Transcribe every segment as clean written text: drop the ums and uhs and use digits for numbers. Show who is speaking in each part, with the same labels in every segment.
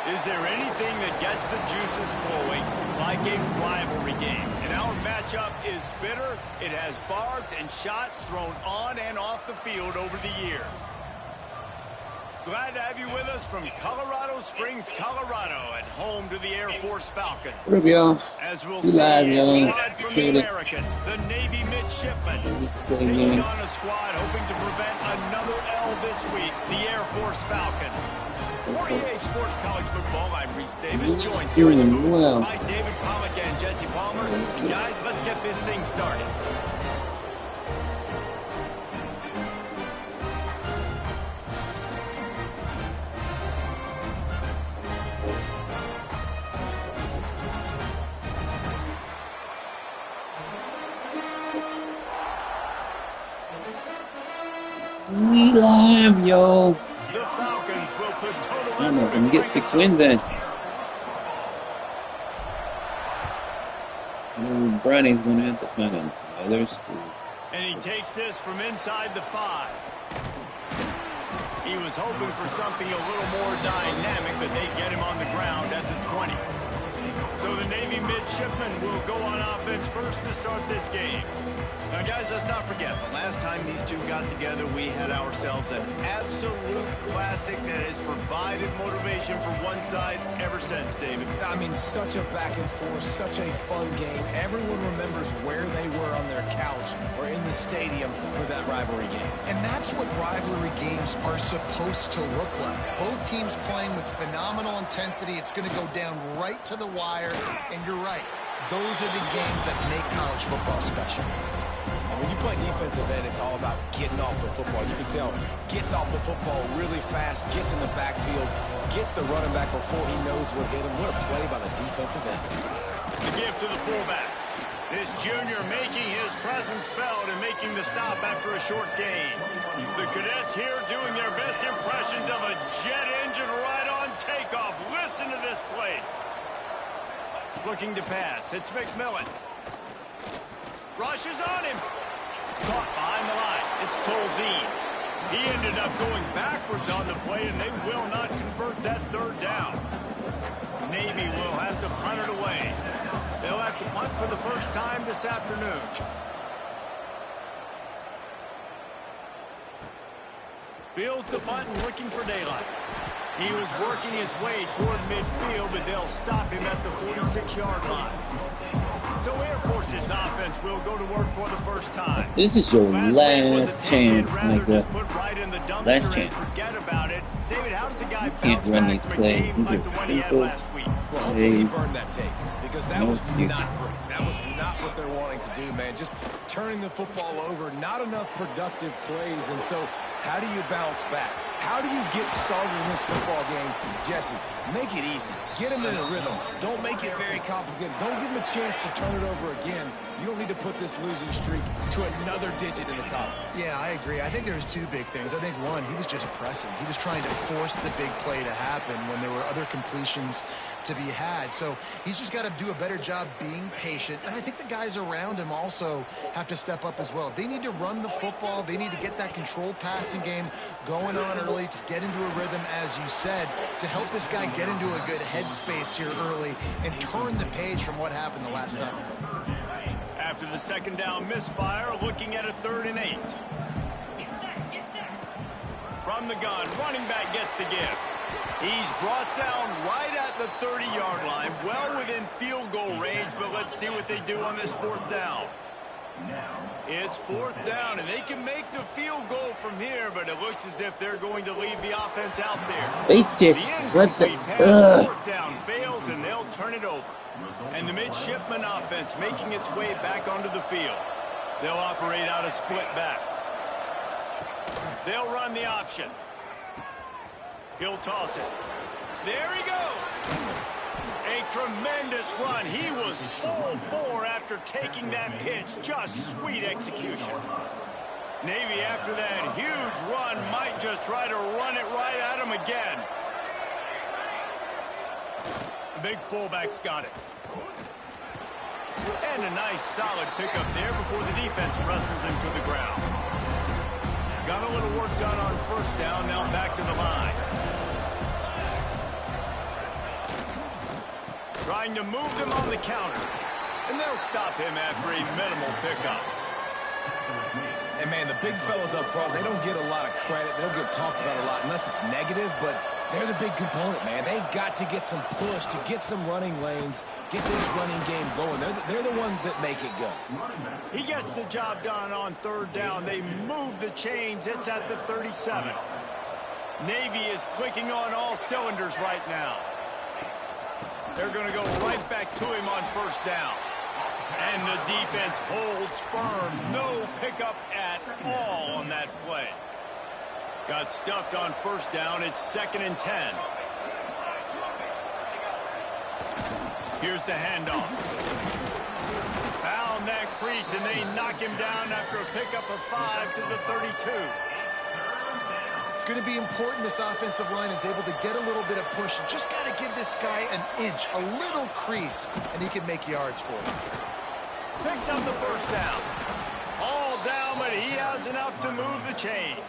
Speaker 1: Is there anything that gets the juices flowing like a rivalry game? And our matchup is bitter. It has barbs and shots thrown on and off the field over the years. Glad to have you with us from Colorado Springs, Colorado, at home to the Air Force Falcons.
Speaker 2: Rubio.
Speaker 1: As we'll see, a squad from the American, the Navy midshipmen, taking on a squad hoping to prevent another L this week, the Air Force Falcons. For EA Sports College Football, I'm Reese Davis, joined here in the booth by David Pollack and Jesse Palmer. Guys, let's get this thing started.
Speaker 2: We live, yo.
Speaker 1: The Falcons will put total
Speaker 2: I don't know if we can get 6 wins then. Bronny's going to have to find another school.
Speaker 1: And he takes this from inside the 5. He was hoping for something a little more dynamic, but they get him on the ground at the 20. So the Navy midshipmen will go on offense first to start this game. Now, guys, let's not forget, the last time these two got together, we had ourselves an absolute classic that has provided motivation for one side ever since, David.
Speaker 3: I mean, such a back and forth, such a fun game. Everyone remembers where they were on their couch or in the stadium for that rivalry game.
Speaker 4: And that's what rivalry games are supposed to look like. Both teams playing with phenomenal intensity. It's going to go down right to the wire. And you're right. Those are the games that make college football special.
Speaker 3: When you play defensive end, it's all about getting off the football. You can tell, gets off the football really fast, gets in the backfield, gets the running back before he knows what hit him. What a play by the defensive end.
Speaker 1: The give to the fullback. This junior making his presence felt and making the stop after a short gain. The cadets here doing their best impressions of a jet engine right on takeoff. Listen to this place. Looking to pass. It's McMillan. Rushes on him. Caught behind the line. It's Tolzien. He ended up going backwards on the play, and they will not convert that third down. Navy will have to punt it away. They'll have to punt for the first time this afternoon. Fields the punt and looking for daylight. He was working his way toward midfield, but they'll stop him at the 46-yard line. So Air Force's offense will go to work for the first time.
Speaker 2: This is your last chance, Micah.
Speaker 1: Right
Speaker 2: last chance.
Speaker 1: Forget about it. David, how does a guy
Speaker 2: can't run these plays. These are simple
Speaker 3: well, hopefully he burned that tape, because that was not great. That was not what they're wanting to do, man. Just turning the football over, not enough productive plays. And so how do you bounce back? How do you get started in this football game? Jesse, make it easy. Get him in a rhythm. Don't make it very complicated. Don't give him a chance to turn it over again. You don't need to put this losing streak to another digit in the column.
Speaker 4: Yeah, I agree. I think there's two big things. I think, one, he was just pressing. He was trying to force the big play to happen when there were other completions to be had. So he's just got to do a better job being patient. And I think the guys around him also have to step up as well. They need to run the football. They need to get that controlled passing game going on early to get into a rhythm, as you said, to help this guy get into a good headspace here early and turn the page from what happened the last time.
Speaker 1: After the second down misfire, looking at a 3rd and 8. From the gun, running back gets to give. He's brought down right at the 30-yard line, well within field goal range, but let's see what they do on this 4th down. It's 4th down, and they can make the field goal from here, but it looks as if they're going to leave the offense out there.
Speaker 2: They just let the
Speaker 1: 4th down fails, and they'll turn it over. And the midshipman offense making its way back onto the field. They'll operate out of split backs. They'll run the option. He'll toss it. There he goes. A tremendous run. He was full bore after taking that pitch. Just sweet execution. Navy, after that huge run, might just try to run it right at him again. The big fullback's got it. And a nice solid pickup there before the defense wrestles him to the ground. Got a little work done on 1st down, now back to the line. Trying to move them on the counter. And they'll stop him after a minimal pickup.
Speaker 3: And, man, the big fellas up front, they don't get a lot of credit. They don't get talked about a lot unless it's negative, but they're the big component, man. They've got to get some push, to get some running lanes, get this running game going. They're the ones that make it go.
Speaker 1: He gets the job done on third down. They move the chains. It's at the 37. Navy is clicking on all cylinders right now. They're going to go right back to him on first down. And the defense holds firm. No pickup at all on that play. Got stuffed on first down. It's 2nd and 10. Here's the handoff. Found that crease, and they knock him down after a pickup of 5 to the 32.
Speaker 4: It's going to be important this offensive line is able to get a little bit of push. You just got to give this guy an inch, a little crease, and he can make yards for you.
Speaker 1: Picks up the first down. All down, but he has enough to move the chains.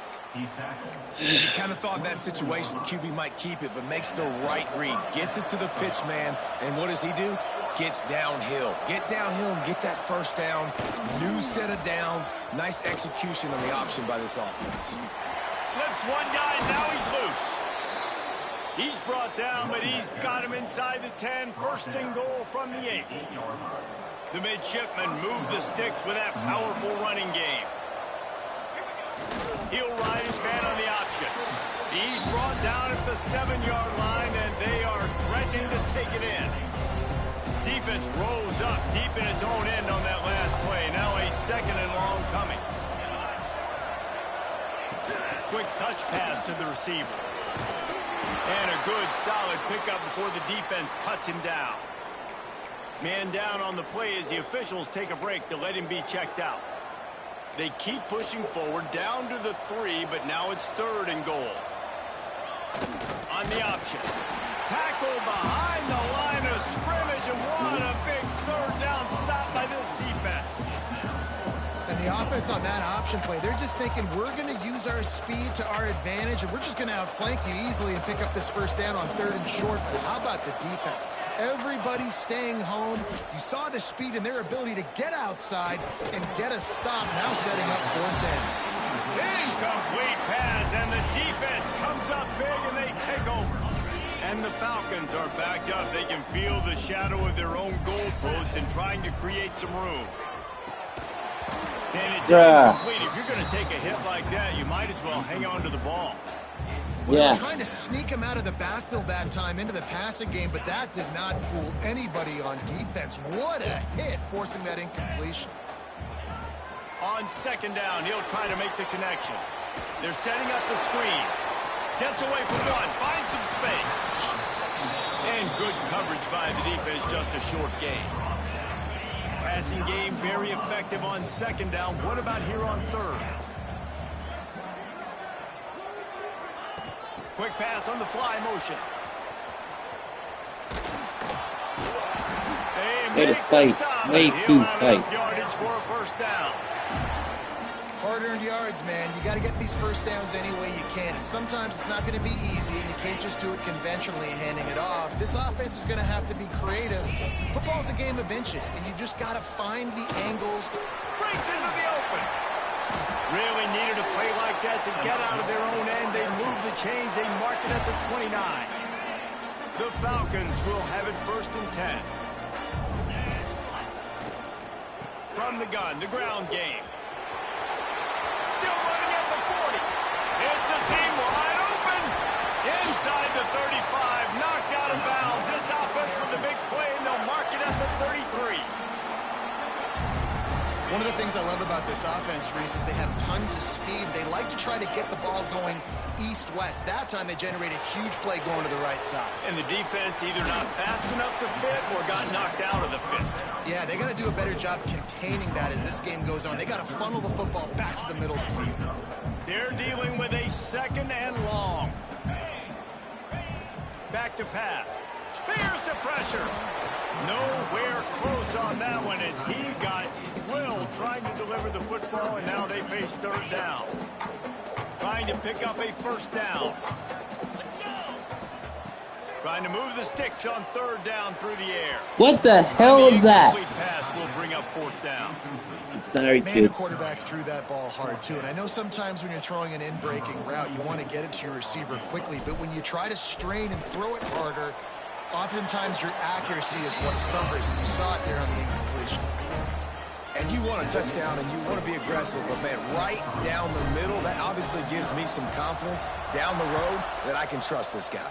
Speaker 3: You kind of thought in that situation QB might keep it, but makes the right read. Gets it to the pitch man, and what does he do? Gets downhill. Get downhill and get that first down. New set of downs. Nice execution on the option by this offense.
Speaker 1: Slips one guy, now he's loose. He's brought down, but he's got him inside the 10. First and goal from the 8. The midshipmen move the sticks with that powerful running game. He'll ride his man on the option. He's brought down at the 7-yard line, and they are threatening to take it in. Defense rolls up deep in its own end on that last play. Now a 2nd and long coming. Quick touch pass to the receiver. And a good, solid pickup before the defense cuts him down. Man down on the play as the officials take a break to let him be checked out. They keep pushing forward down to the 3, but now it's 3rd and goal. On the option. Tackle behind the line of scrimmage, and what a big 3rd down stop by this defense.
Speaker 4: And the offense on that option play, they're just thinking we're going to use our speed to our advantage, and we're just going to outflank you easily and pick up this first down on 3rd and short. But how about the defense? Everybody's staying home. You saw the speed and their ability to get outside and get a stop, now setting up 4th down.
Speaker 1: Incomplete pass, and the defense comes up big, and they take over. And the Falcons are backed up. They can feel the shadow of their own goalpost and trying to create some room. And it's incomplete. If you're going to take a hit like that, you might as well hang on to the ball.
Speaker 4: Well, they were trying to sneak him out of the backfield that time into the passing game, but that did not fool anybody on defense. What a hit, forcing that incompletion.
Speaker 1: On 2nd down, he'll try to make the connection. They're setting up the screen. Gets away from one, finds some space. And good coverage by the defense, just a short gain. Passing game very effective on 2nd down. What about here on 3rd? Quick pass on the fly motion.
Speaker 2: Way to fight. Way too tight.
Speaker 1: Yardage for a first down.
Speaker 4: Hard-earned yards, man. You got to get these first downs any way you can. And sometimes it's not going to be easy, and you can't just do it conventionally handing it off. This offense is going to have to be creative. Football's a game of inches, and you've just got to find the angles.
Speaker 1: Breaks into the open. Really needed a play like that to get out of their own end. They move the chains. They mark it at the 29. The Falcons will have it 1st and 10. From the gun, the ground game. Still running at the 40. It's a seam wide open. Inside the 35. Knocked out of bounds. This offense with the big play, and they'll mark it at the 33.
Speaker 4: One of the things I love about this offense, Reese, is they have tons of speed. They like to try to get the ball going east-west. That time they generate a huge play going to the right side.
Speaker 1: And the defense either not fast enough to fit or got knocked out of the fit.
Speaker 4: Yeah, they got to do a better job containing that as this game goes on. They got to funnel the football back to the middle of the field.
Speaker 1: They're dealing with a 2nd and long. Back to pass. Here's the pressure. Nowhere close on that one as he got drilled trying to deliver the football, and now they face 3rd down. Trying to pick up a first down. Trying to move the sticks on third down through the air.
Speaker 2: What the hell is that?
Speaker 1: Pass will bring up fourth down.
Speaker 2: Sorry,
Speaker 4: Man,
Speaker 2: kids.
Speaker 4: the quarterback threw that ball hard, too. And I know sometimes when you're throwing an in-breaking route, you want to get it to your receiver quickly. But when you try to strain and throw it harder, oftentimes your accuracy is what suffers. And you saw it there on the incompletion.
Speaker 3: And you want a touchdown and you want to be aggressive, but man, right down the middle, that obviously gives me some confidence down the road that I can trust this guy.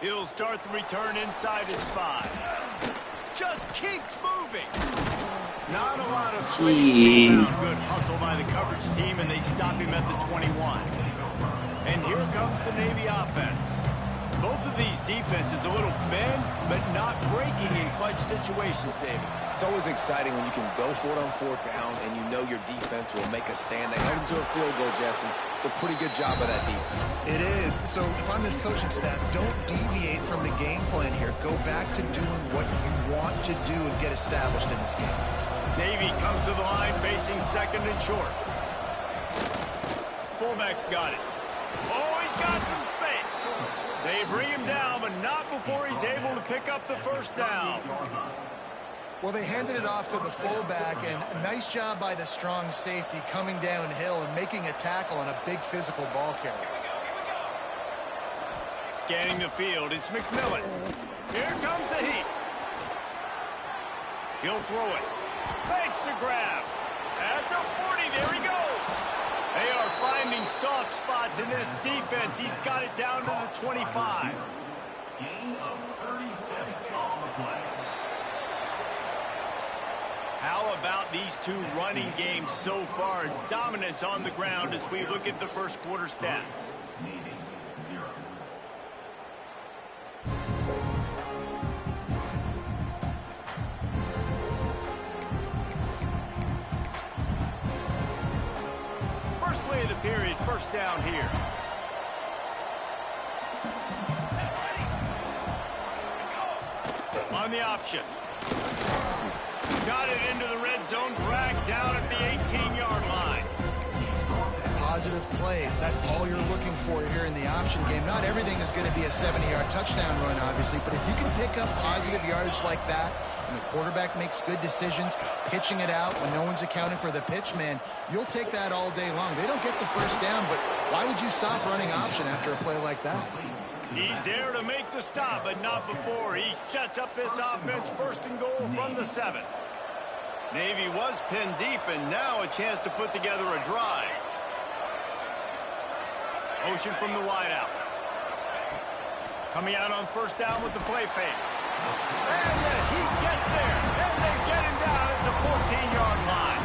Speaker 1: He'll start the return inside his 5. Just keeps moving. Not a lot of space. Good hustle by the coverage team, and they stop him at the 21. And here comes the Navy offense. Both of these defenses a little bend, but not breaking in clutch situations, David.
Speaker 3: It's always exciting when you can go for it on fourth down and you know your defense will make a stand. They held him to a field goal, Jesse. It's a pretty good job by that defense.
Speaker 4: It is. So if I'm this coaching staff, don't deviate from the game plan here. Go back to doing what you want to do and get established in this game.
Speaker 1: Navy comes to the line facing second and short. Fullback's got it. Oh, he's got some space. They bring him down, but not before he's able to pick up the first down.
Speaker 4: Well, they handed it off to the fullback, and a nice job by the strong safety coming downhill and making a tackle on a big physical ball carrier.
Speaker 1: Scanning the field, it's McMillan. Here comes the heat. He'll throw it. Fakes the grab. At the 40, there he goes. They are finding soft spots in this defense. He's got it down to the 25.
Speaker 5: Gain of 37 on the play.
Speaker 1: How about these two running games so far? Dominance on the ground as we look at the first quarter stats. First play of the period, first down here. On the option. Got it into the red zone, dragged down at the 18-yard line.
Speaker 4: Positive plays. That's all you're looking for here in the option game. Not everything is going to be a 70-yard touchdown run, obviously, but if you can pick up positive yardage like that, and the quarterback makes good decisions, pitching it out when no one's accounting for the pitch, man, you'll take that all day long. They don't get the first down, but why would you stop running option after a play like that?
Speaker 1: He's there to make the stop, but not before. He sets up this offense first and goal from the 7. Navy was pinned deep, and now a chance to put together a drive. Motion from the wideout. Coming out on first down with the play fake. And the Heat gets there, and they get him down at the 14-yard line.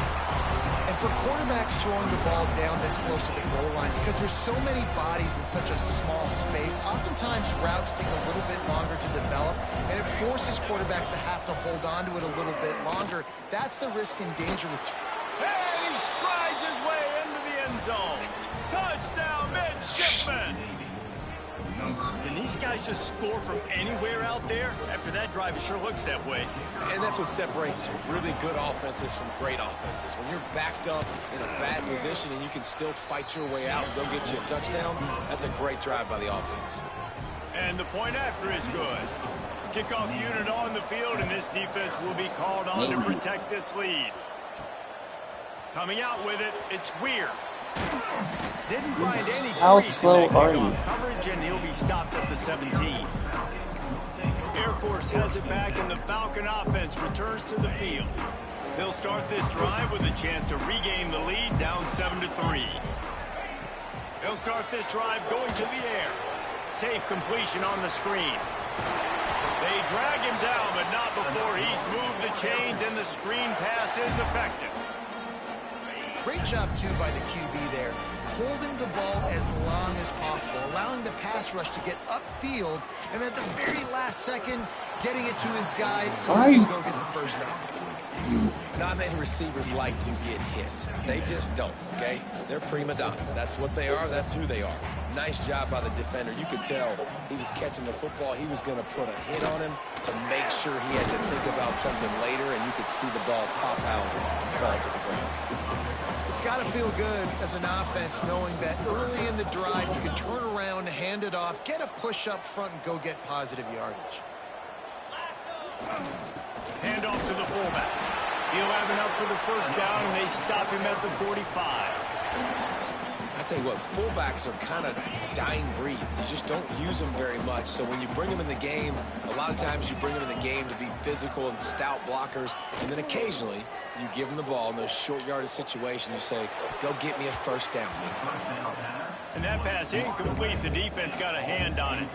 Speaker 4: And for quarterbacks throwing the ball down this close to the goal line, because there's so many bodies in such a small space, oftentimes routes take a little bit longer to develop, and it forces quarterbacks to have to hold on to it a little bit longer. That's the risk and danger with...
Speaker 1: And he strides his way into the end zone. Touchdown, midshipman. And these guys just score from anywhere out there? After that drive, it sure looks that way.
Speaker 3: And that's what separates really good offenses from great offenses. When you're backed up in a bad position and you can still fight your way out and go get you a touchdown, that's a great drive by the offense.
Speaker 1: And the point after is good. Kickoff unit on the field, and this defense will be called on to protect this lead. Coming out with it, it's Weir. Didn't find any
Speaker 2: How
Speaker 1: crease
Speaker 2: slow
Speaker 1: in that
Speaker 2: are
Speaker 1: kickoff
Speaker 2: you?
Speaker 1: coverage, and he'll be stopped at the 17. Air Force has it back, and the Falcon offense returns to the field. They'll start this drive with a chance to regain the lead, down 7-3. They'll start this drive going to the air. Safe completion on the screen. They drag him down, but not before he's moved the chains, and the screen pass is effective.
Speaker 4: Great job, too, by the QB there, holding the ball as long as possible, allowing the pass rush to get upfield, and at the very last second, getting it to his guy so he can go get the first down.
Speaker 3: Not many receivers like to get hit. They just don't, okay? They're prima donnas. That's what they are. That's who they are. Nice job by the defender. You could tell he was catching the football. He was going to put a hit on him to make sure he had to think about something later, and you could see the ball pop out and fall to the ground.
Speaker 4: It's got to feel good as an offense knowing that early in the drive you can turn around, hand it off, get a push up front, and go get positive yardage.
Speaker 1: Hand off to the fullback. He'll have enough for the first down, and they stop him at the 45.
Speaker 3: I tell you what, fullbacks are kind of dying breeds. You just don't use them very much. So when you bring them in the game, a lot of times you bring them in the game to be physical and stout blockers. And then occasionally you give them the ball in those short yardage situations. You say, go get me a first down.
Speaker 1: And that pass incomplete. The defense got a hand on it.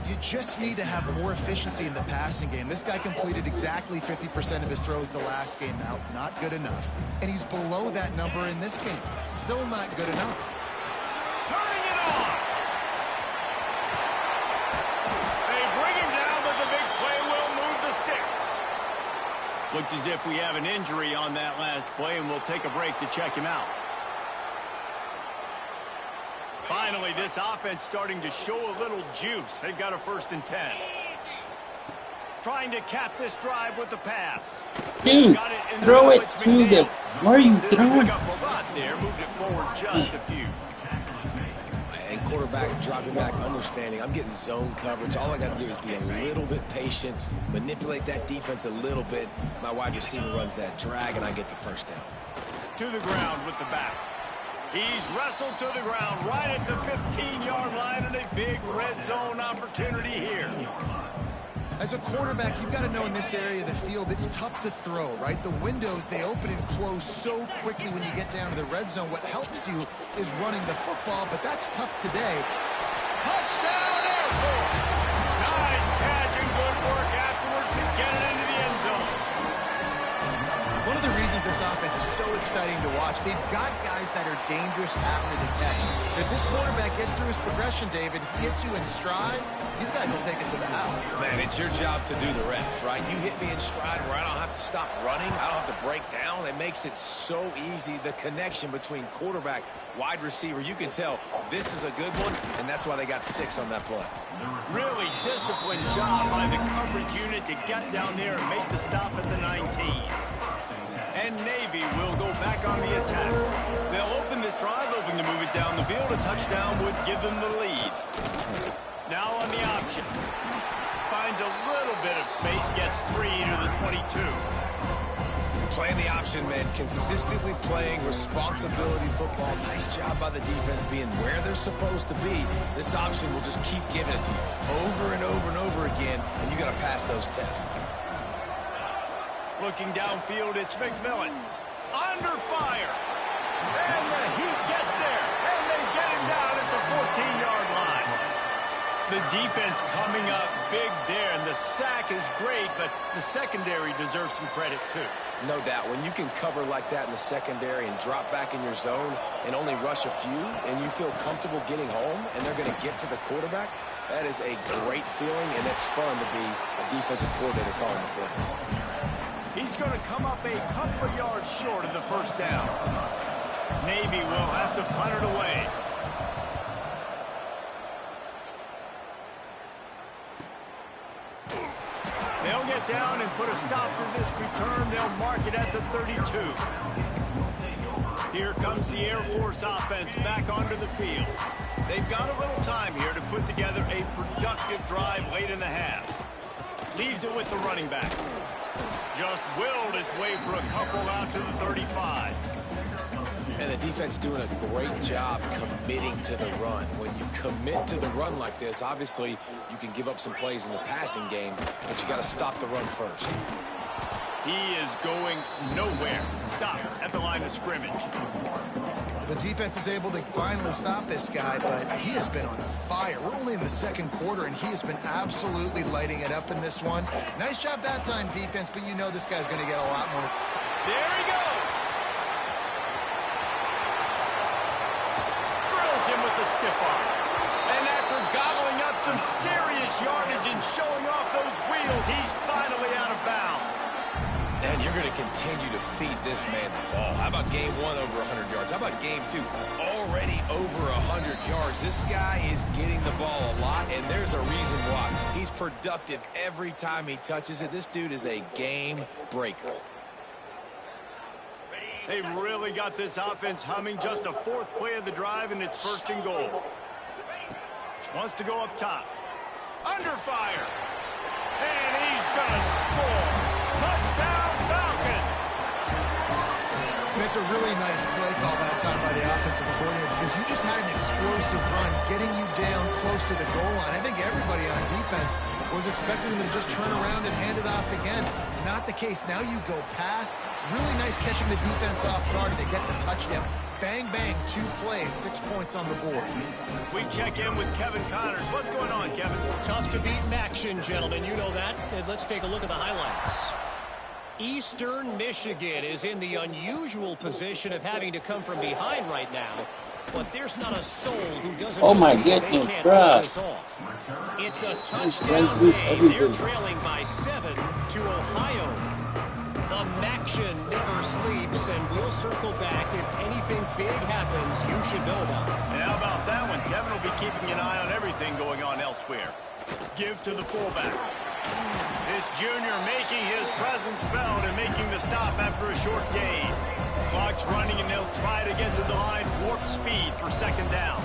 Speaker 4: You just need to have more efficiency in the passing game. This guy completed exactly 50% of his throws the last game out. Not good enough. And he's below that number in this game. Still not good enough.
Speaker 1: Turning it on. They bring him down, but the big play will move the sticks. Looks as if we have an injury on that last play, and we'll take a break to check him out. Finally, this offense starting to show a little juice. They've got a 1st and 10. Trying to cap this drive with the pass.
Speaker 2: Dude, throw it to them. Why are you throwing?
Speaker 1: Pick up a lot there, moved it forward just a few.
Speaker 3: And quarterback dropping back, understanding. I'm getting zone coverage. All I got to do is be a little bit patient, manipulate that defense a little bit. My wide receiver runs that drag, and I get the first down.
Speaker 1: To the ground with the back. He's wrestled to the ground right at the 15-yard line, and a big red zone opportunity here.
Speaker 4: As a quarterback, you've got to know in this area of the field, it's tough to throw, right? The windows, they open and close so quickly when you get down to the red zone. What helps you is running the football, but that's tough today.
Speaker 1: Touchdown, Air Force! Nice catch and good work afterwards to get it into the end zone.
Speaker 4: One of the reasons this offense is so exciting to watch, they've got guys that are dangerous after the catch. If this quarterback gets through his progression, David, hits you in stride, these guys will take it to the house.
Speaker 3: Man, it's your job to do the rest, right? You hit me in stride where I don't have to stop running. I don't have to break down. It makes it so easy. The connection between quarterback, wide receiver, you can tell this is a good one, and that's why they got 6 on that play.
Speaker 1: Really disciplined job by the coverage unit to get down there and make the stop at the 19. And Navy will go back on the attack. They'll open this drive, hoping to move it down the field. A touchdown would give them the lead. Now on the option. Finds a little bit of space, gets 3 to the 22.
Speaker 3: Playing the option, man. Consistently playing responsibility football. Nice job by the defense being where they're supposed to be. This option will just keep giving it to you over and over and over again, and you got to pass those tests.
Speaker 1: Looking downfield, it's McMillan. Under fire. And the heat gets there. And they get him down at the 14-yard line. The defense coming up big there, and the sack is great, but the secondary deserves some credit too.
Speaker 3: No doubt. When you can cover like that in the secondary and drop back in your zone and only rush a few, and you feel comfortable getting home, and they're going to get to the quarterback, that is a great feeling, and it's fun to be a defensive coordinator calling the plays.
Speaker 1: He's going to come up a couple of yards short of the first down. Navy will have to punt it away. They'll get down and put a stop to this return. They'll mark it at the 32. Here comes the Air Force offense back onto the field. They've got a little time here to put together a productive drive late in the half. Leaves it with the running back. Just willed his way for a couple out to the 35.
Speaker 3: And the defense doing a great job committing to the run. When you commit to the run like this, obviously you can give up some plays in the passing game, but you got to stop the run first.
Speaker 1: He is going nowhere. Stop at the line of scrimmage.
Speaker 4: The defense is able to finally stop this guy, but he has been on fire. We're only in the second quarter, and he has been absolutely lighting it up in this one. Nice job that time, defense, but you know this guy's going to get a lot more.
Speaker 1: There he goes. Drills him with the stiff arm. And after gobbling up some serious yardage and showing off those wheels, he's finally out of bounds.
Speaker 3: And you're going to continue to feed this man the ball. How about game one over 100 yards? How about game two already over 100 yards? This guy is getting the ball a lot, and there's a reason why. He's productive every time he touches it. This dude is a game breaker.
Speaker 1: They've really got this offense humming. Just the fourth play of the drive, and it's first and goal. Wants to go up top. Under fire. And he's going to score. Touchdown, Falcons.
Speaker 4: And it's a really nice play call that time by the offensive coordinator because you just had an explosive run getting you down close to the goal line. I think everybody on defense was expecting them to just turn around and hand it off again. Not the case. Now you go pass. Really nice catching the defense off guard. They get the touchdown. Bang, bang, 2 plays, 6 points on the board.
Speaker 1: We check in with Kevin Connors. What's going on, Kevin?
Speaker 6: Tough to beat in action, gentlemen. You know that. And let's take a look at the highlights. Eastern Michigan is in the unusual position of having to come from behind right now. But there's not a soul who doesn't believe they can't pull this off. It's a touchdown game. They're trailing by 7 to Ohio. The Maction never sleeps, and we'll circle back if anything big happens you should know about.
Speaker 1: And how about that one? Kevin will be keeping an eye on everything going on elsewhere. Give to the fullback. This junior making his presence felt and making the stop after a short gain. Clock's running, and they'll try to get to the line. Warp speed for second down.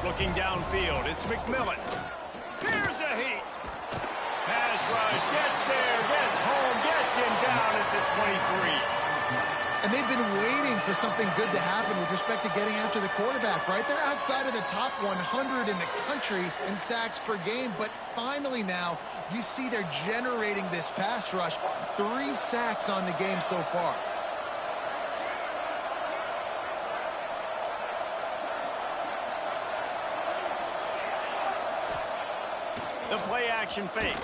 Speaker 1: Looking downfield, it's McMillan. Here's a heat. Pass rush, gets there, gets home, gets him down at the 23.
Speaker 4: And they've been waiting for something good to happen with respect to getting after the quarterback, right? They're outside of the top 100 in the country in sacks per game, but finally now you see they're generating this pass rush. 3 sacks on the game so far.
Speaker 1: The play action fake.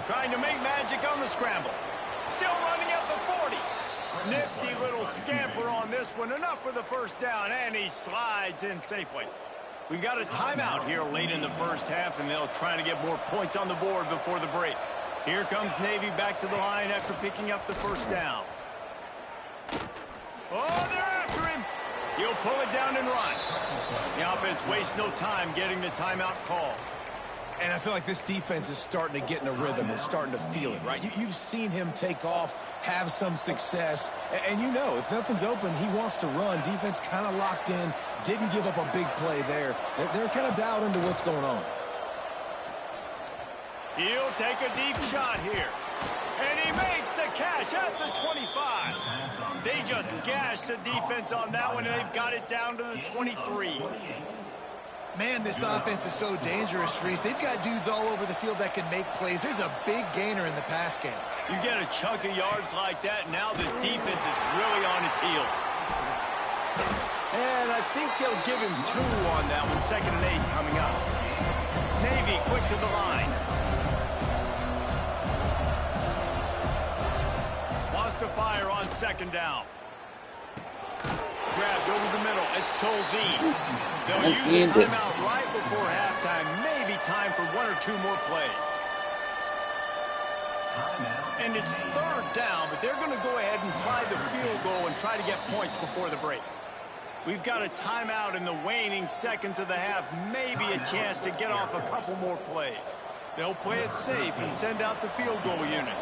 Speaker 1: Trying to make magic on the scramble. Still running at the 40. Nifty little scamper on this one. Enough for the first down, and he slides in safely. We got a timeout here late in the first half, and they'll try to get more points on the board before the break. Here comes Navy back to the line after picking up the first down. Oh, they're after him. He'll pull it down and run. The offense wastes no time getting the timeout call.
Speaker 3: And I feel like this defense is starting to get in a rhythm and starting to feel it, right? You've seen him take off, have some success, and you know, if nothing's open, he wants to run. Defense kind of locked in, didn't give up a big play there. They're kind of dialed into what's going on.
Speaker 1: He'll take a deep shot here. And he makes the catch at the 25. They just gashed the defense on that one, and they've got it down to the 23.
Speaker 4: Man, this offense is so dangerous, Reese. They've got dudes all over the field that can make plays. There's a big gainer in the pass game.
Speaker 1: You get a chunk of yards like that, now the defense is really on its heels. And I think they'll give him 2 on that one. 2nd and 8 coming up. Navy quick to the line. Wants to fire on 2nd down. Grabbed over the middle. It's Tolzien. They'll use the timeout right before halftime. Maybe time for 1 or 2 more plays. And it's 3rd down, but they're going to go ahead and try the field goal and try to get points before the break. We've got a timeout in the waning seconds of the half. Maybe a chance to get off a couple more plays. They'll play it safe and send out the field goal unit.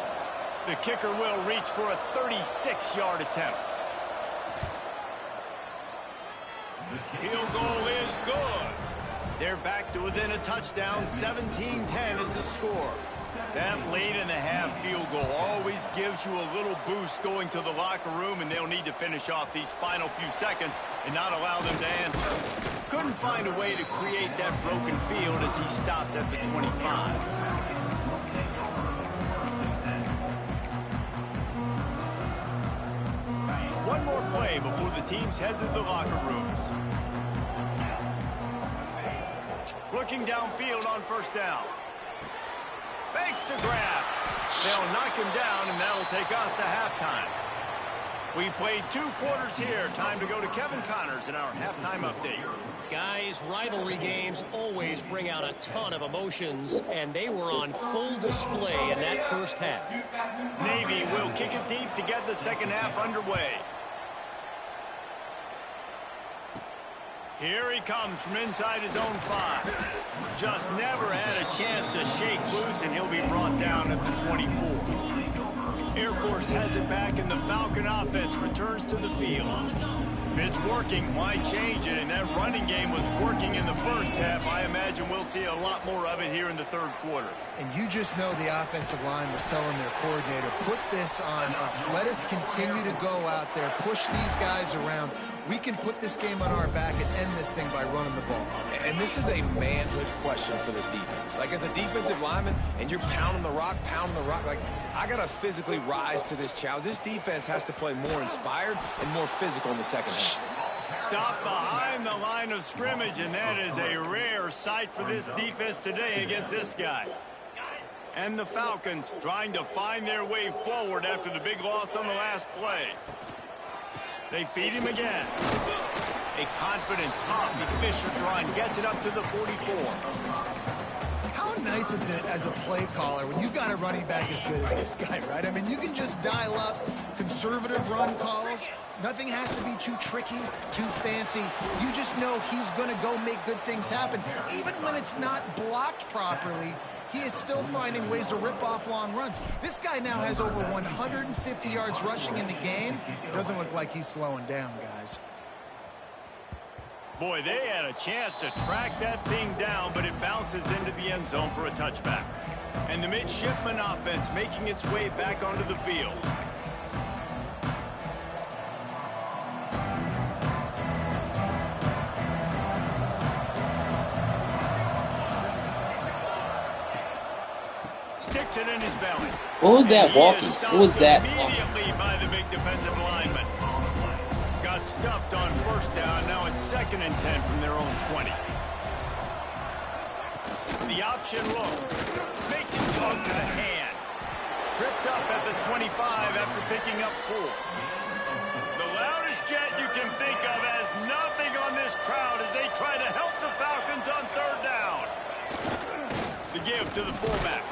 Speaker 1: The kicker will reach for a 36-yard attempt. Field goal is good. They're back to within a touchdown. 17-10 is the score. That late in the half field goal always gives you a little boost going to the locker room, and they'll need to finish off these final few seconds and not allow them to answer. Couldn't find a way to create that broken field as he stopped at the 25. One more play before the teams head to the locker rooms. Looking downfield on 1st down. Makes the grab. They'll knock him down, and that'll take us to halftime. We've played 2 quarters here. Time to go to Kevin Connors in our halftime update.
Speaker 6: Guys, rivalry games always bring out a ton of emotions, and they were on full display in that first half.
Speaker 1: Navy will kick it deep to get the second half underway. Here he comes from inside his own 5. Just never had a chance to shake loose, and he'll be brought down at the 24. Air Force has it back, and the Falcon offense returns to the field. If it's working, why change it? And that running game was working in the first half. I imagine we'll see a lot more of it here in the third quarter.
Speaker 4: And you just know the offensive line was telling their coordinator, put this on us. Let us continue to go out there, push these guys around. We can put this game on our back and end this thing by running the ball.
Speaker 3: And this is a manhood question for this defense. Like, as a defensive lineman, and you're pounding the rock, like, I got to physically rise to this challenge. This defense has to play more inspired and more physical in the second half.
Speaker 1: Stop behind the line of scrimmage, and that is a rare sight for this defense today against this guy. And the Falcons trying to find their way forward after the big loss on the last play. They feed him again. A confident, tough, efficient run gets it up to the 44.
Speaker 4: How nice is it as a play caller when you've got a running back as good as this guy, right? I mean, you can just dial up conservative run calls. Nothing has to be too tricky, too fancy. You just know he's going to go make good things happen. Even when it's not blocked properly, he is still finding ways to rip off long runs. This guy now has over 150 yards rushing in the game. Doesn't look like he's slowing down, guys.
Speaker 1: Boy, they had a chance to track that thing down, but it bounces into the end zone for a touchback. And the midshipman offense making its way back onto the field. Sticks it in his belly.
Speaker 2: What was that walking? What was that?
Speaker 1: Immediately by the big defensive lineman. Got stuffed on first down. Now it's 2nd and 10 from their own 20. The option look. Makes it go to the hand. Tripped up at the 25 after picking up 4. The loudest jet you can think of has nothing on this crowd as they try to help the Falcons on 3rd down. The give to the fullback.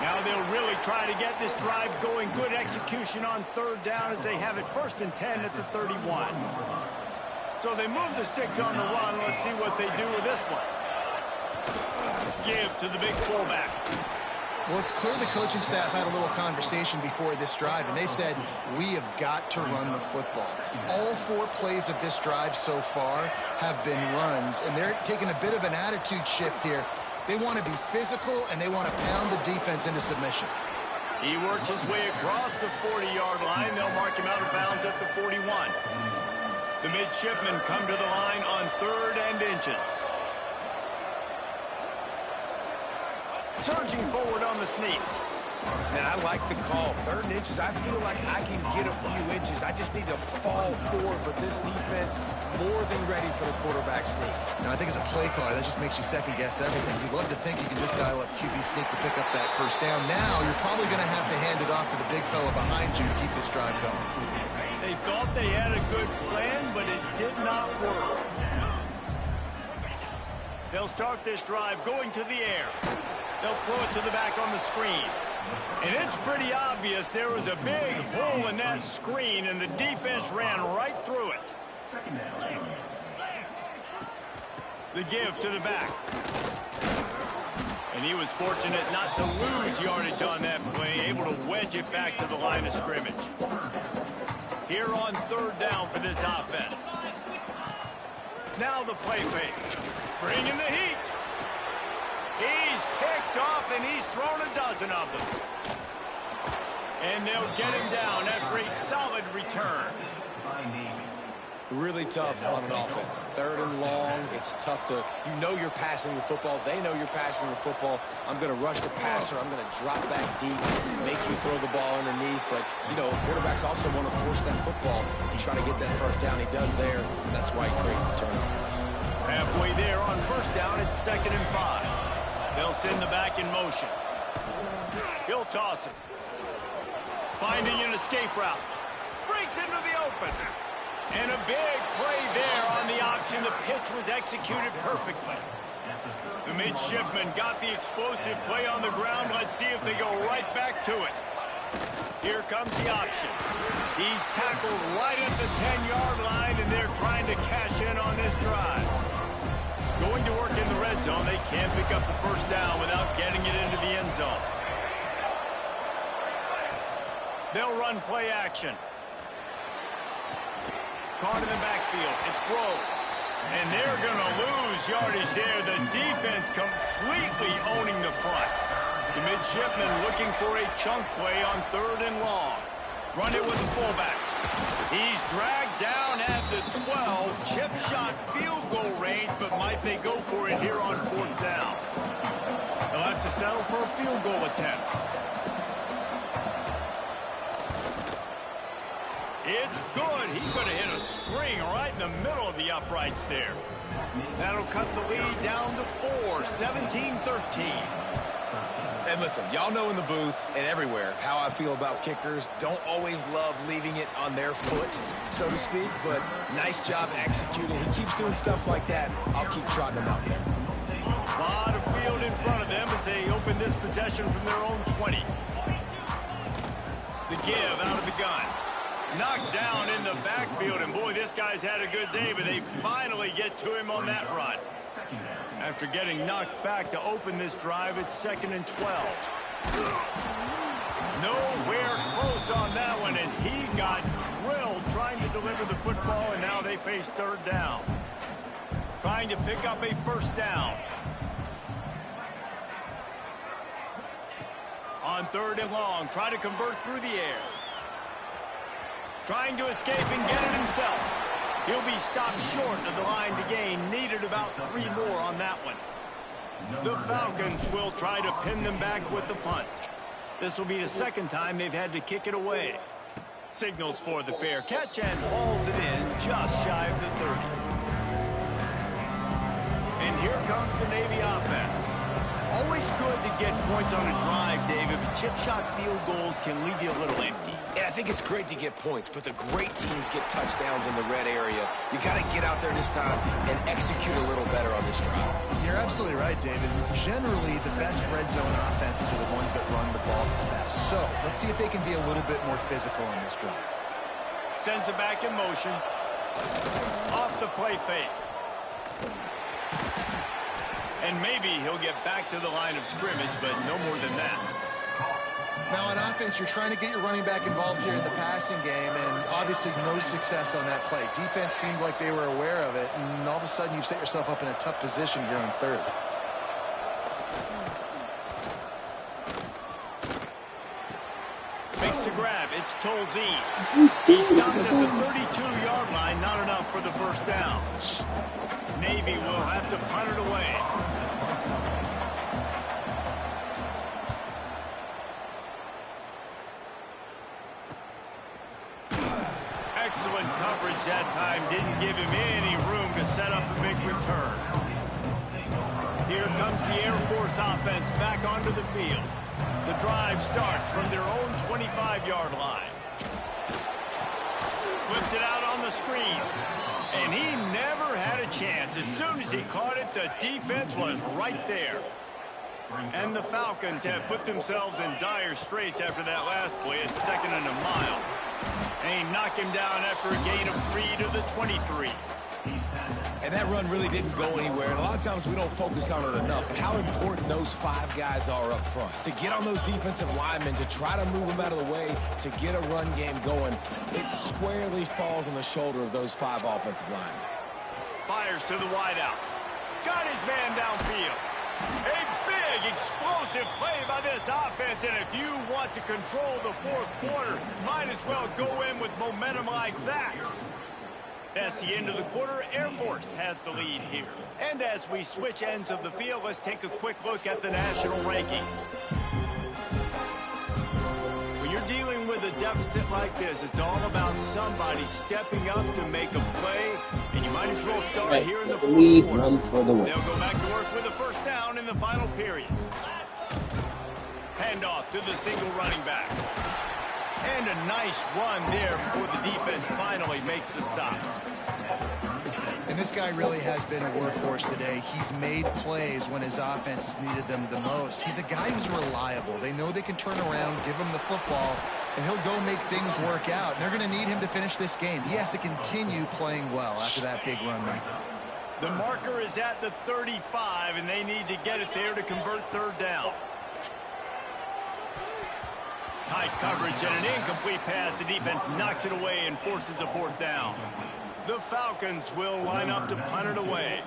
Speaker 1: Now they'll really try to get this drive going. Good execution on 3rd down as they have it 1st and 10 at the 31. So they move the sticks on the run. Let's see what they do with this one. Give to the big fullback.
Speaker 4: Well, it's clear the coaching staff had a little conversation before this drive, and they said, we have got to run the football. All 4 plays of this drive so far have been runs, and they're taking a bit of an attitude shift here. They want to be physical, and they want to pound the defense into submission.
Speaker 1: He works his way across the 40-yard line. They'll mark him out of bounds at the 41. The midshipmen come to the line on 3rd and inches. Surging forward on the sneak.
Speaker 3: Man, I like the call. 3rd and inches, I feel like I can get a few inches. I just need to fall forward, but this defense more than ready for the quarterback sneak.
Speaker 4: Now, I think as a play caller, that just makes you second-guess everything. You'd love to think you can just dial up QB sneak to pick up that 1st down. Now, you're probably going to have to hand it off to the big fella behind you to keep this drive going.
Speaker 1: They thought they had a good plan, but it did not work. They'll start this drive going to the air. They'll throw it to the back on the screen. And it's pretty obvious there was a big hole in that screen, and the defense ran right through it. The give to the back. And he was fortunate not to lose yardage on that play, able to wedge it back to the line of scrimmage. Here on 3rd down for this offense. Now the play fake. Bringing the heat. He's picked off, and he's thrown a dozen of them. And they'll get him down after a solid return.
Speaker 3: Really tough on an offense. 3rd and long, it's tough to, you know you're passing the football. They know you're passing the football. I'm going to rush the passer. I'm going to drop back deep, make you throw the ball underneath. But, you know, quarterbacks also want to force that football and try to get that 1st down. He does there, and that's why he creates the turnover.
Speaker 1: Halfway there on 1st down, it's 2nd and 5. They'll send the back in motion. He'll toss it. Finding an escape route. Breaks into the open. And a big play there on the option. The pitch was executed perfectly. The midshipmen got the explosive play on the ground. Let's see if they go right back to it. Here comes the option. He's tackled right at the 10-yard line, and they're trying to cash in on this drive. Going to work in the red zone. They can't pick up the first down without getting it into the end zone. They'll run play action. Caught in the backfield. It's Grove. And they're going to lose yardage there. The defense completely owning the front. The midshipmen looking for a chunk play on 3rd and long. Run it with the fullback. He's dragged down at the 12. Chip shot field goal range, but might they go for it here on 4th down? They'll have to settle for a field goal attempt. It's good. He could have hit a string right in the middle of the uprights there. That'll cut the lead down to 4, 17-13.
Speaker 3: And listen, y'all know in the booth and everywhere how I feel about kickers. Don't always love leaving it on their foot, so to speak, but nice job executing. He keeps doing stuff like that. I'll keep trotting him out there.
Speaker 1: A lot of field in front of them as they open this possession from their own 20. The give out of the gun. Knocked down in the backfield, and boy, this guy's had a good day, but they finally get to him on that run. After getting knocked back to open this drive, it's 2nd and 12. Nowhere close on that one as he got drilled trying to deliver the football, and now they face 3rd down. Trying to pick up a first down. On 3rd and long, try to convert through the air. Trying to escape and get it himself. He'll be stopped short of the line to gain. Needed about 3 more on that one. The Falcons will try to pin them back with the punt. This will be the 2nd time they've had to kick it away. Signals for the fair catch and hauls it in just shy of the 30. And here comes the Navy offense. Always good to get points on a drive, David, but chip shot field goals can leave you a little empty.
Speaker 3: And I think it's great to get points, but the great teams get touchdowns in the red area. You got to get out there this time and execute a little better on this drive.
Speaker 4: You're absolutely right, David. Generally, the best red zone offenses are the ones that run the ball the best. So let's see if they can be a little bit more physical on this drive.
Speaker 1: Sends it back in motion. Off the play fake. And maybe he'll get back to the line of scrimmage, but no more than that.
Speaker 4: Now, on offense, you're trying to get your running back involved here in the passing game, and obviously no success on that play. Defense seemed like they were aware of it, and all of a sudden you've set yourself up in a tough position here on 3rd.
Speaker 1: Makes the grab. It's Tolzien. He stopped at the 32-yard line. Not enough for the first down. Navy will have to punt it away. Excellent coverage that time. Didn't give him any room to set up a big return. Here comes the Air Force offense back onto the field. The drive starts from their own 25-yard line. Flips it out on the screen. And he never had a chance. As soon as he caught it, the defense was right there. And the Falcons have put themselves in dire straits after that last play. It's 2nd and a mile. And he knocked him down after a gain of 3 to the 23.
Speaker 3: And that run really didn't go anywhere. And a lot of times we don't focus on it enough. But how important those 5 guys are up front. To get on those defensive linemen, to try to move them out of the way, to get a run game going, it squarely falls on the shoulder of those 5 offensive linemen.
Speaker 1: Fires to the wideout. Got his man downfield. A big, explosive play by this offense. And if you want to control the 4th quarter, might as well go in with momentum like that. That's the end of the quarter. Air Force has the lead here. And as we switch ends of the field, let's take a quick look at the national rankings. When you're dealing with a deficit like this, it's all about somebody stepping up to make a play, and you might as well start here in the 4th quarter.
Speaker 2: Run for the win.
Speaker 1: They'll go back to work with a first down in the final period. Handoff to the single running back. And a nice run there before the defense finally makes the stop.
Speaker 4: And this guy really has been a workhorse today. He's made plays when his offense has needed them the most. He's a guy who's reliable. They know they can turn around, give him the football, and he'll go make things work out. And they're going to need him to finish this game. He has to continue playing well after that big run there.
Speaker 1: The marker is at the 35, and they need to get it there to convert third down. Tight coverage and an incomplete pass. The defense knocks it away and forces a fourth down. The Falcons will line up to punt it away.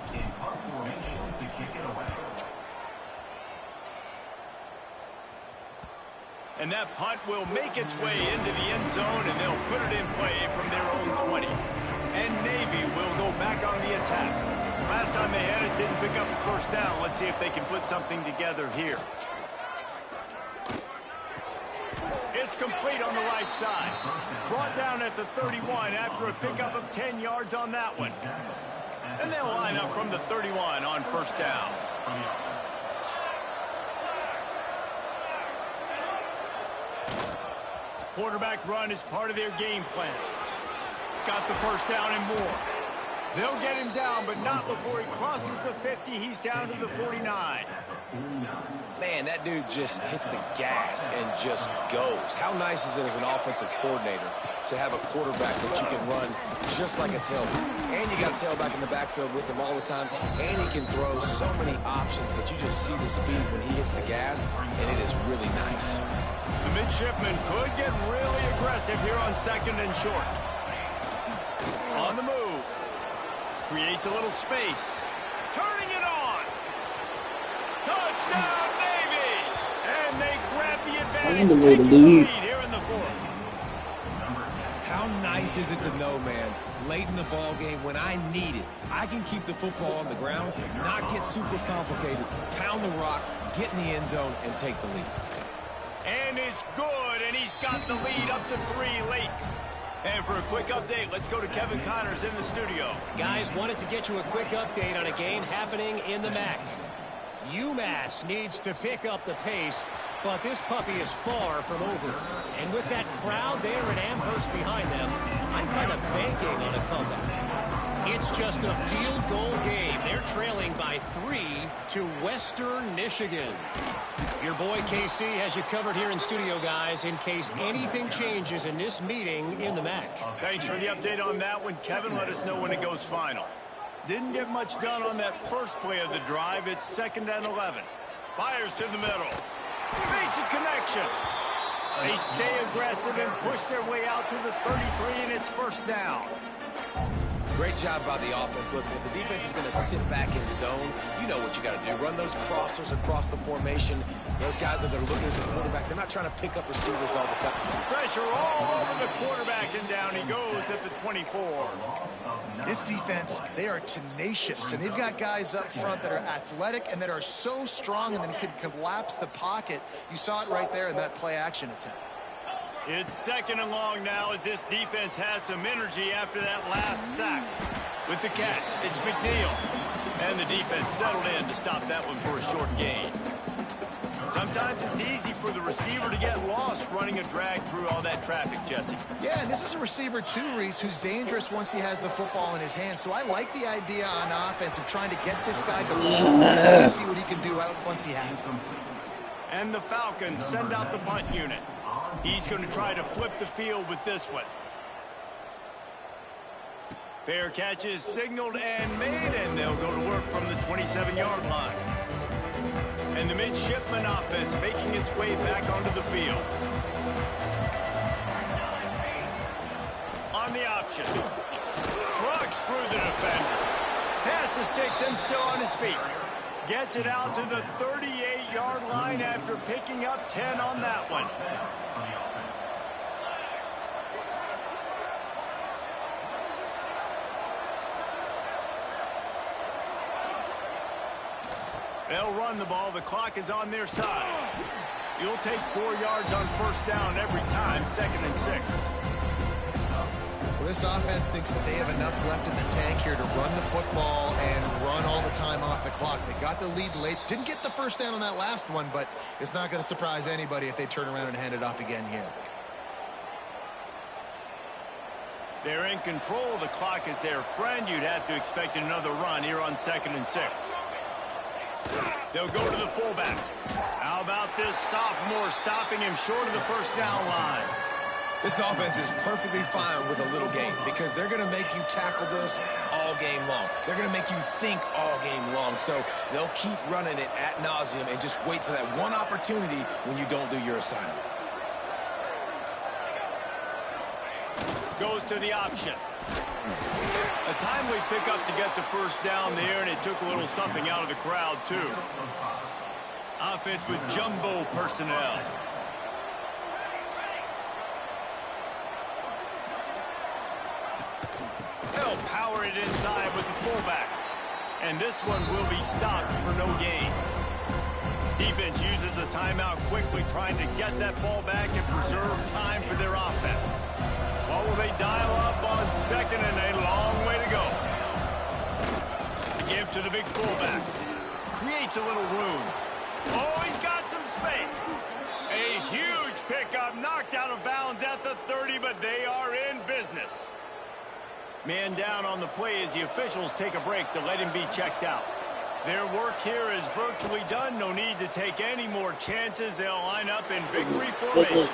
Speaker 1: And that punt will make its way into the end zone, and they'll put it in play from their own 20. And Navy will go back on the attack. Last time they had it, didn't pick up a first down. Let's see if they can put something together here. It's complete on the right side. Brought down at the 31 after a pickup of 10 yards on that one. And they'll line up from the 31 on first down. Quarterback run is part of their game plan. Got the first down and more. They'll get him down, but not before he crosses the 50. He's down to the 49.
Speaker 3: Man, that dude just hits the gas and just goes. How nice is it as an offensive coordinator to have a quarterback that you can run just like a tailback? And you got a tailback in the backfield with him all the time, and he can throw so many options, but you just see the speed when he hits the gas, and it is really nice.
Speaker 1: The midshipman could get really aggressive here on second and short. On the move. Creates a little space. Turning it on. Touchdown! And they grab the advantage, taking the lead here in the fourth.
Speaker 3: How nice is it to know, man, late in the ball game when I need it, I can keep the football on the ground, not get super complicated, pound the rock, get in the end zone, and take the lead.
Speaker 1: And it's good, and he's got the lead up to 3 late. And for a quick update, let's go to Kevin Connors in the studio.
Speaker 6: Guys, wanted to get you a quick update on a game happening in the MAC. UMass needs to pick up the pace, but this puppy is far from over. And with that crowd there at Amherst behind them, I'm kind of banking on a comeback. It's just a field goal game. They're trailing by 3 to Western Michigan. Your boy KC has you covered here in studio, guys, in case anything changes in this meeting in the MAC.
Speaker 1: Thanks for the update on that one, Kevin. Let us know when it goes final. Didn't get much done on that first play of the drive. It's 2nd and 11. Fires to the middle. Makes a connection. They stay aggressive and push their way out to the 33, and it's first down.
Speaker 3: Great job by the offense. Listen, if the defense is going to sit back in zone, you know what you got to do. Run those crossers across the formation. Those guys that are looking at the quarterback, they're not trying to pick up receivers all the time.
Speaker 1: Pressure all over the quarterback, and down he goes at the 24.
Speaker 4: This defense, they are tenacious, and they've got guys up front that are athletic and that are so strong and then can collapse the pocket. You saw it right there in that play-action attempt.
Speaker 1: It's 2nd and long now as this defense has some energy after that last sack. With the catch, it's McNeil. And the defense settled in to stop that one for a short gain. Sometimes it's easy for the receiver to get lost running a drag through all that traffic, Jesse.
Speaker 4: Yeah, and this is a receiver too, Reese, who's dangerous once he has the football in his hands. So I like the idea on offense of trying to get this guy the ball and see what he can do out once he has it.
Speaker 1: And the Falcons send out the punt unit. He's going to try to flip the field with this one. Fair catch is signaled and made, and they'll go to work from the 27-yard line. And the midshipman offense making its way back onto the field. On the option. Trucks through the defender. Passes sticks him still on his feet. Gets it out to the 38-yard line after picking up 10 on that one. They'll run the ball. The clock is on their side. You'll take 4 yards on first down every time, 2nd and 6.
Speaker 4: Well, this offense thinks that they have enough left in the tank here to run the football and run all the time off the clock. They got the lead late. Didn't get the first down on that last one, but it's not going to surprise anybody if they turn around and hand it off again here.
Speaker 1: They're in control. The clock is their friend. You'd have to expect another run here on 2nd and 6. They'll go to the fullback. How about this sophomore stopping him short of the first down line?
Speaker 3: This offense is perfectly fine with a little game because they're going to make you tackle this all game long. They're going to make you think all game long. So they'll keep running it ad nauseum and just wait for that one opportunity when you don't do your assignment.
Speaker 1: Goes to the option. A timely pickup to get the first down there, and it took a little something out of the crowd, too. Offense with jumbo personnel. They'll power it inside with the fullback. And this one will be stopped for no gain. Defense uses a timeout quickly, trying to get that ball back and preserve time for their offense. What will they dial up on 2nd and a long way to go? Give to the big fullback. Creates a little room. Oh, he's got some space. A huge pickup, knocked out of bounds at the 30, but they are in business. Man down on the play as the officials take a break to let him be checked out. Their work here is virtually done. No need to take any more chances. They'll line up in victory formation.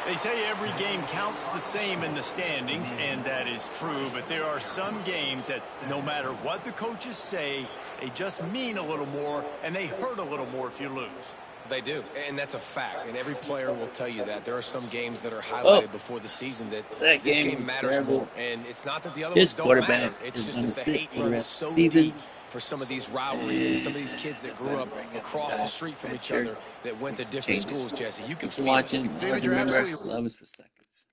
Speaker 1: They say every game counts the same in the standings, and that is true, but there are some games that no matter what the coaches say, they just mean a little more, and they hurt a little more if you lose.
Speaker 3: They do, and that's a fact, and every player will tell you that. There are some games that are highlighted before the season that this game matters more, and it's not that the other ones don't matter. It's just that the hate runs so deep for some of these rivalries and some of these kids that grew up across the street from each other that went to different schools, Jesse. You can feel it.
Speaker 2: David, you're absolutely right. Love is for seconds.